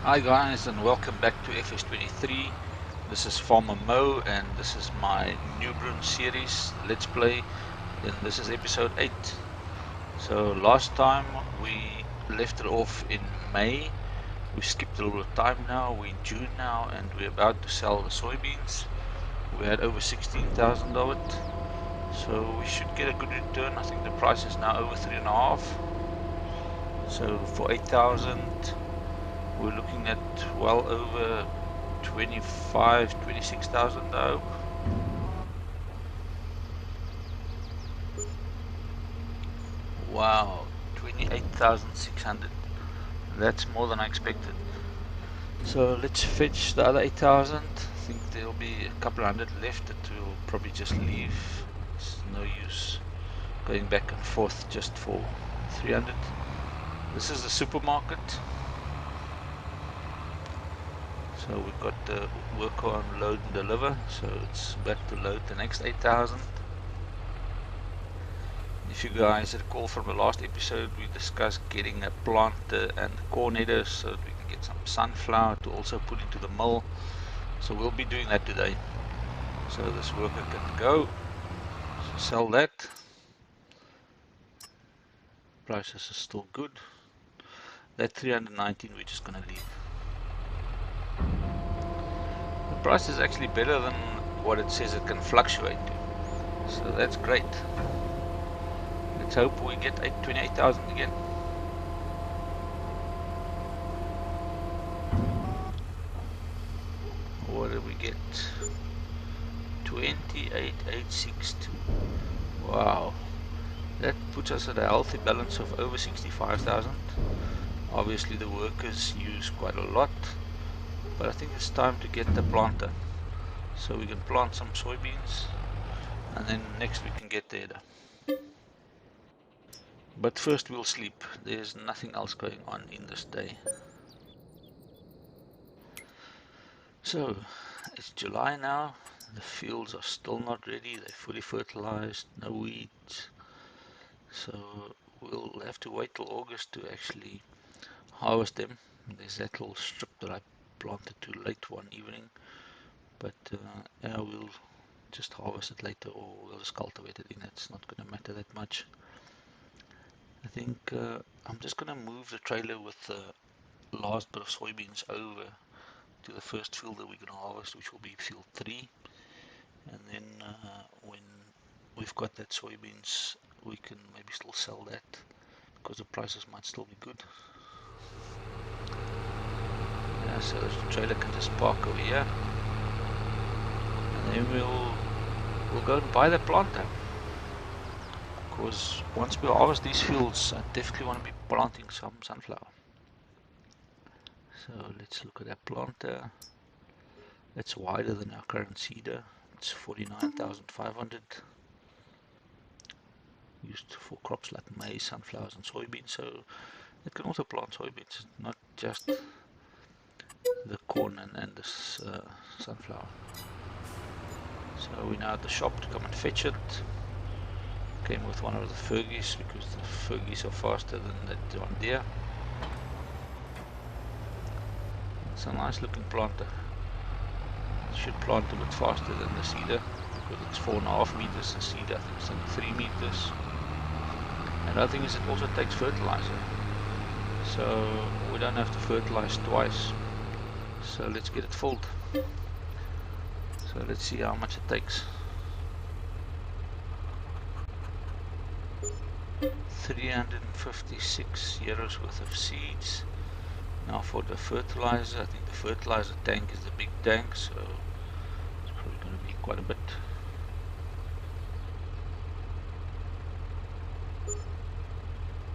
Hi guys, and welcome back to FS23. This is Farmer Mo, and this is my Neubrunn series Let's Play, and this is episode 8. So last time we left it off in May. We skipped a little bit of time now. We're in June now, and we're about to sell the soybeans. We had over 16,000 of it, so we should get a good return. I think the price is now over 3.5. So for 8,000 we're looking at well over 26,000, I hope. Wow, 28,600. That's more than I expected. So let's fetch the other 8,000. I think there'll be a couple hundred left that we'll probably just leave. It's no use going back and forth just for 300. This is the supermarket. So we've got the worker on load and deliver. So it's back to load the next 8,000. If you guys recall from the last episode, we discussed getting a planter and corn headers so that we can get some sunflower to also put into the mill. So we'll be doing that today. So this worker can go, so sell that. Prices are still good. That 319 we're just going to leave. The price is actually better than what it says it can fluctuate to. So that's great. Let's hope we get 28,000 again. What did we get? 28,862. Wow. That puts us at a healthy balance of over 65,000. Obviously the workers use quite a lot, but I think it's time to get the planter. So we can plant some soybeans, and then next we can get the header. But first we'll sleep. There's nothing else going on in this day. So it's July now. The fields are still not ready. They're fully fertilized, no weeds. So we'll have to wait till August to actually harvest them. There's that little strip that I planted too late one evening, but yeah, we'll just harvest it later, or we'll just cultivate it in. It's not going to matter that much. I think I'm just going to move the trailer with the last bit of soybeans over to the first field that we're going to harvest, which will be field 3, and then when we've got that soybeans, we can maybe still sell that because the prices might still be good. Yeah, so the trailer can just park over here, and then we'll go and buy the planter. Because once we harvest these fields, I definitely want to be planting some sunflower. So let's look at that planter. It's wider than our current seeder. It's 49,500. Used for crops like maize, sunflowers and soybeans. So it can also plant soybeans, not just the corn and this sunflower. So we're now at the shop to come and fetch it. Came with one of the Fergies because the Fergies are faster than the John Deere. It's a nice looking planter. It should plant a bit faster than the seeder because it's 4.5 meters. The seeder I think it's only 3 meters. And the other thing is it also takes fertilizer. So we don't have to fertilize twice. So let's get it filled. So let's see how much it takes. 356 euros worth of seeds. Now for the fertilizer, I think the fertilizer tank is the big tank, so it's probably going to be quite a bit.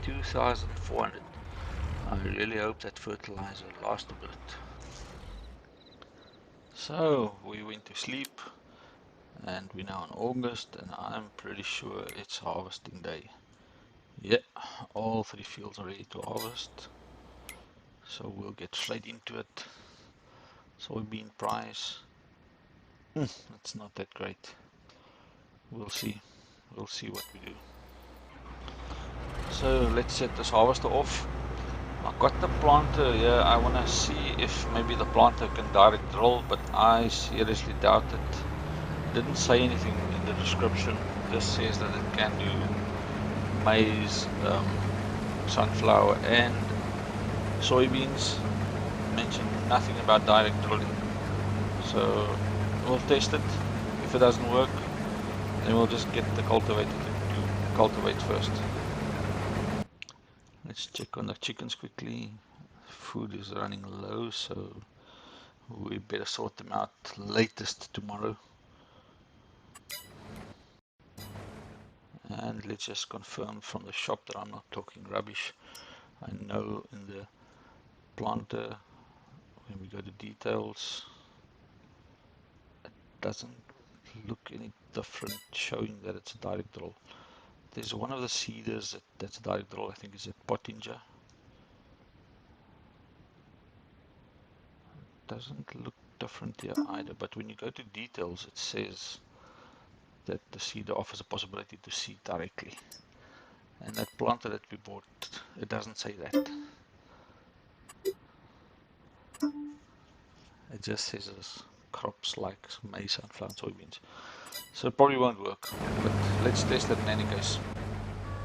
$2,400. I really hope that fertilizer lasts a bit. So we went to sleep, and we're now in August, and I'm pretty sure it's harvesting day. Yeah, all 3 fields are ready to harvest. So we'll get straight into it. Soybean price. It's not that great. We'll see. We'll see what we do. So let's set this harvester off. I got the planter here. I want to see if maybe the planter can direct drill, but I seriously doubt it. It didn't say anything in the description. It just says that it can do maize, sunflower and soybeans. Mentioned nothing about direct drilling. So we'll test it. If it doesn't work, then we'll just get the cultivator to cultivate first. Let's check on the chickens quickly. Food is running low, so we better sort them out latest tomorrow. And let's just confirm from the shop that I'm not talking rubbish. I know in the planter, when we go to details, it doesn't look any different, showing that it's a direct drill. There's one of the seeders that's a direct drill. I think it's a Pottinger. Doesn't look different here either, but when you go to details, it says that the seeder offers a possibility to seed directly. And that planter that we bought, it doesn't say that. It just says it's crops like maize, sunflower, soybeans. So it probably won't work, but let's test it in any case.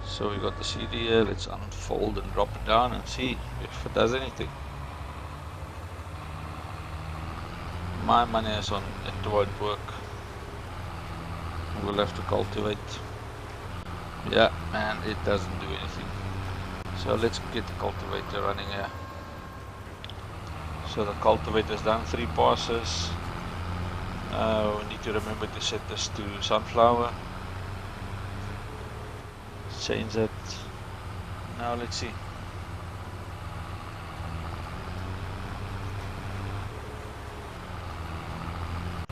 So we got the seed here. Let's unfold and drop it down and see if it does anything. My money is on it won't work. We'll have to cultivate. Yeah, and it doesn't do anything. So let's get the cultivator running here. So the cultivator's done 3 passes. We need to remember to set this to sunflower. Change it. Now let's see.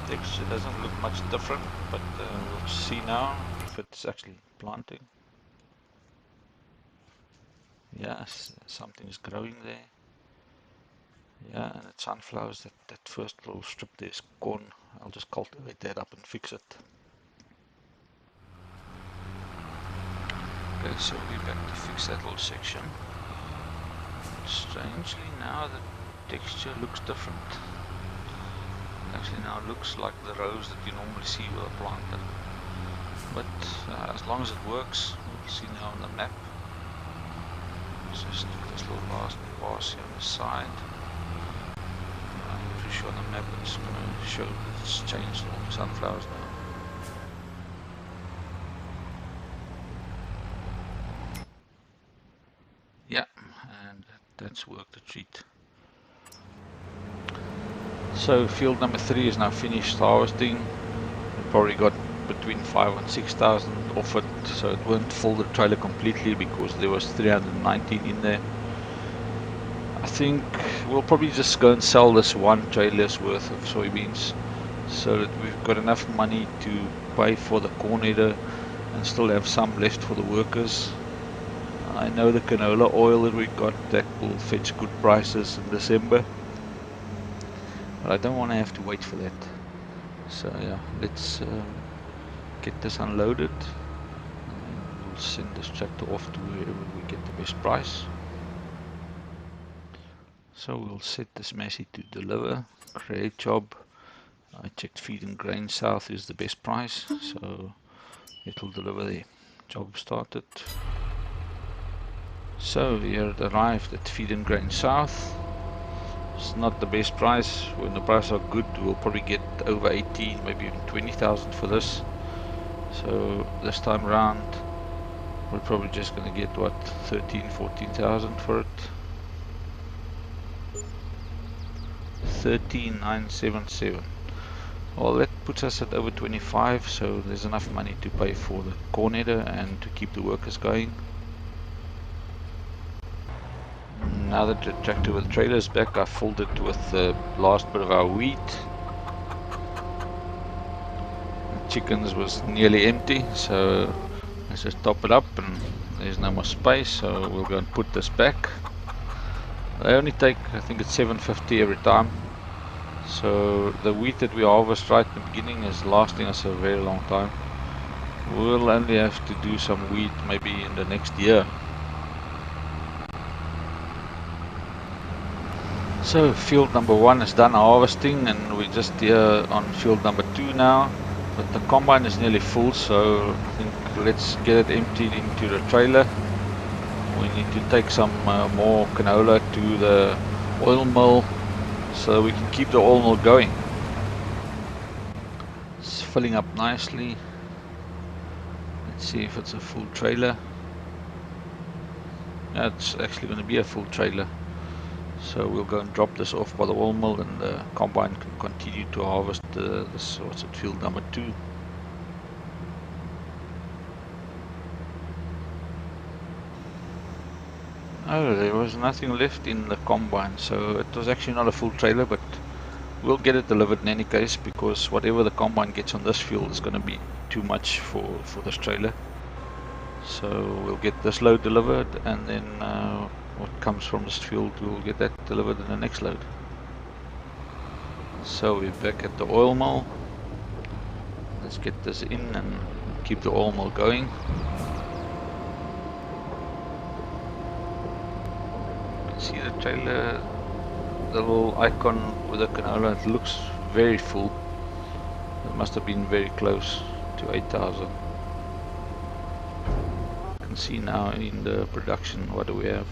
Texture doesn't look much different, but we'll see now if it's actually planting. Yes, something is growing there. Yeah, and it's sunflowers. That first little strip there is corn. I'll just cultivate that up and fix it. Okay, so we'll be back to fix that little section. Strangely now the texture looks different. Actually now looks like the rows that you normally see with a planter. But as long as it works, we'll see now on the map. Just this little last pass here on the side. I'm pretty sure on the map it's going to show that it's changed all the sunflowers now. Yeah, and that's worked a treat. So field number 3 is now finished harvesting. We probably got between 5,000 and 6,000 off it, so it won't fill the trailer completely because there was 319 in there. I think we'll probably just go and sell this one trailer's worth of soybeans so that we've got enough money to pay for the corn header and still have some left for the workers. I know the canola oil that we got, that will fetch good prices in December, but I don't want to have to wait for that. So yeah, let's get this unloaded and we'll send this tractor off to wherever we get the best price. So we'll set this messy to deliver, create job. I checked Feed and Grain South is the best price, so it'll deliver there. Job started. So here it arrived at Feed and Grain South. It's not the best price. When the prices are good, we'll probably get over 18, maybe even 20,000 for this. So this time around, we're probably just going to get what, 13, 14,000 for it. 13,977. Well, that puts us at over 25, so there's enough money to pay for the corn header and to keep the workers going. Now that the tractor with the trailer is back, I filled it with the last bit of our wheat. The chickens was nearly empty, so let's just top it up, and there's no more space, so we'll go and put this back. They only take, I think it's 750 every time. So the wheat that we harvest right in the beginning is lasting us a very long time. We'll only have to do some wheat maybe in the next year. So field number 1 is done harvesting, and we're just here on field number 2 now. But the combine is nearly full, so I think let's get it emptied into the trailer. We need to take some more canola to the oil mill so we can keep the oil mill going. It's filling up nicely. Let's see if it's a full trailer. Yeah, it's actually going to be a full trailer. So we'll go and drop this off by the oil mill, and the combine can continue to harvest this, what's it, field number 2. Oh, there was nothing left in the combine, so it was actually not a full trailer, but we'll get it delivered in any case, because whatever the combine gets on this field is going to be too much for this trailer. So we'll get this load delivered, and then what comes from this field, we'll get that delivered in the next load. So we're back at the oil mill. Let's get this in and keep the oil mill going. You can see the trailer, the little icon with the canola. It looks very full. It must have been very close to 8,000. You can see now in the production, what do we have?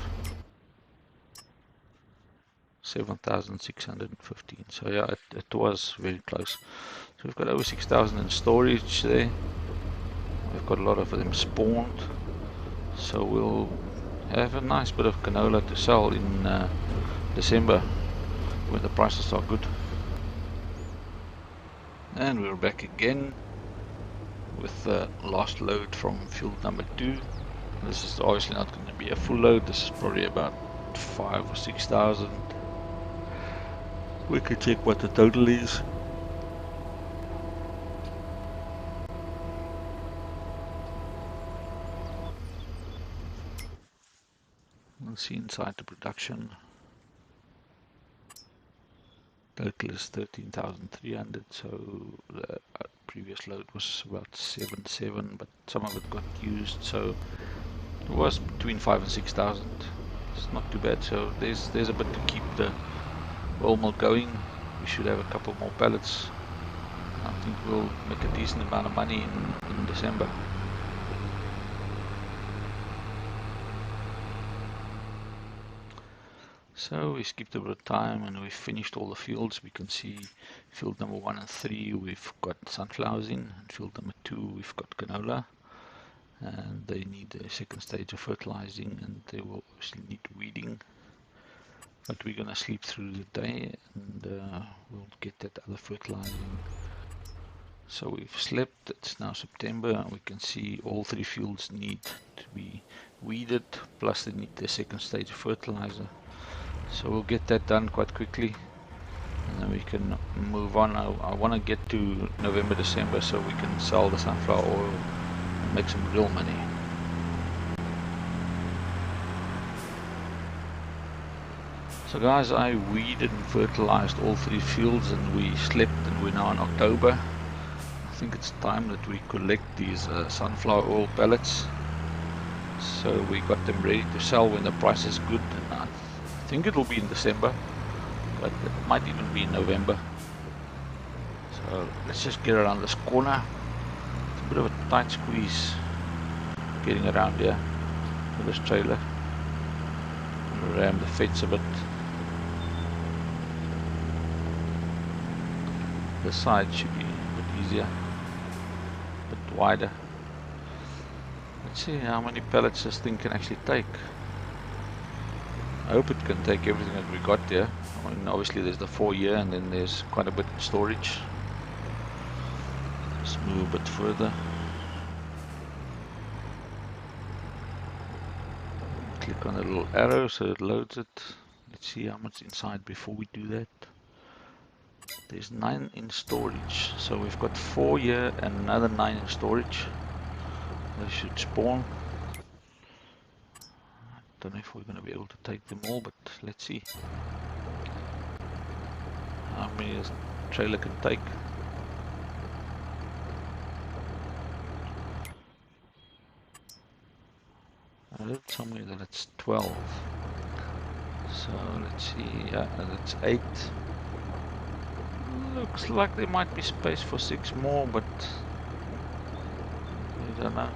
7,615. So yeah, it was very close. So we've got over 6,000 in storage there. We've got a lot of them spawned. So we'll have a nice bit of canola to sell in December when the prices are good. And we're back again with the last load from field number 2. This is obviously not going to be a full load. This is probably about 5,000 or 6,000. We can check what the total is. We'll see inside the production. Total is 13,300, so the previous load was about 7,700, but some of it got used, so it was between 5,000 and 6,000. It's not too bad. So there's a bit to keep the oil mill going. We should have a couple more pallets. I think we'll make a decent amount of money in December. So we skipped a bit of time and we finished all the fields. We can see field number 1 and 3 we've got sunflowers in, and field number 2 we've got canola, and they need a second stage of fertilizing, and they will obviously need weeding. But we're gonna sleep through the day, and we'll get that other fertilizing. So we've slept. It's now September, and we can see all 3 fields need to be weeded, plus they need the second stage of fertilizer. So we'll get that done quite quickly, and then we can move on. I want to get to November, December, so we can sell the sunflower oil and make some real money. So guys, I weeded and fertilized all 3 fields, and we slept, and we're now in October. I think it's time that we collect these sunflower oil pellets. So we got them ready to sell when the price is good, and I think it'll be in December, but it might even be in November. So let's just get around this corner. It's a bit of a tight squeeze getting around here with this trailer. Ram the fence a bit. This side should be a bit easier, a bit wider. Let's see how many pallets this thing can actually take. I hope it can take everything that we got there. I mean, obviously there's the 4 year, and then there's quite a bit in storage. Let's move a bit further. Click on the little arrow so it loads it. Let's see how much inside before we do that. There's 9 in storage, so we've got 4 here and another 9 in storage. They should spawn. Don't know if we're going to be able to take them all, but let's see how many this trailer can take. I heard somewhere that it's 12. So let's see, yeah, that's 8. Looks like there might be space for 6 more, but I don't know.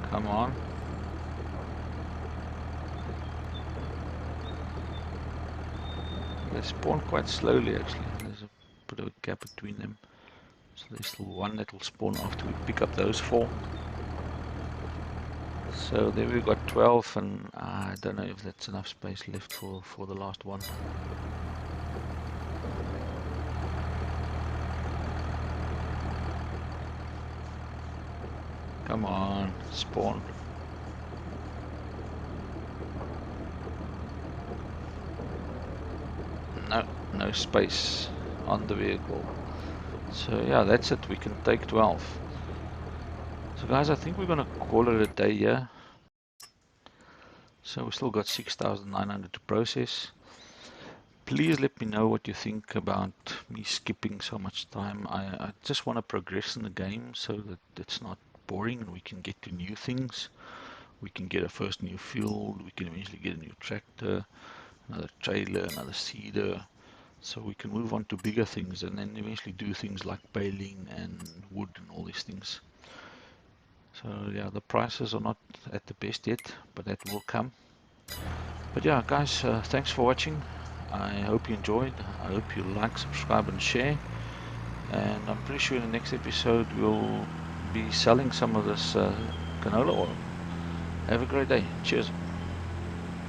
Come on. They spawn quite slowly actually. There's a bit of a gap between them. So there's still one that will spawn after we pick up those 4. So there we've got 12, and I don't know if that's enough space left for the last one. Come on, spawn. No, no space on the vehicle. So yeah, that's it. We can take 12. So guys, I think we're gonna call it a day here. So we still got 6,900 to process. Please let me know what you think about me skipping so much time. I just want to progress in the game so that it's not boring and we can get to new things. We can get a first new field, we can eventually get a new tractor, another trailer, another seeder. So we can move on to bigger things and then eventually do things like baling and wood and all these things. So yeah, the prices are not at the best yet, but that will come. But yeah, guys, thanks for watching. I hope you enjoyed. I hope you like, subscribe, and share. And I'm pretty sure in the next episode we'll be selling some of this canola oil. Have a great day. Cheers.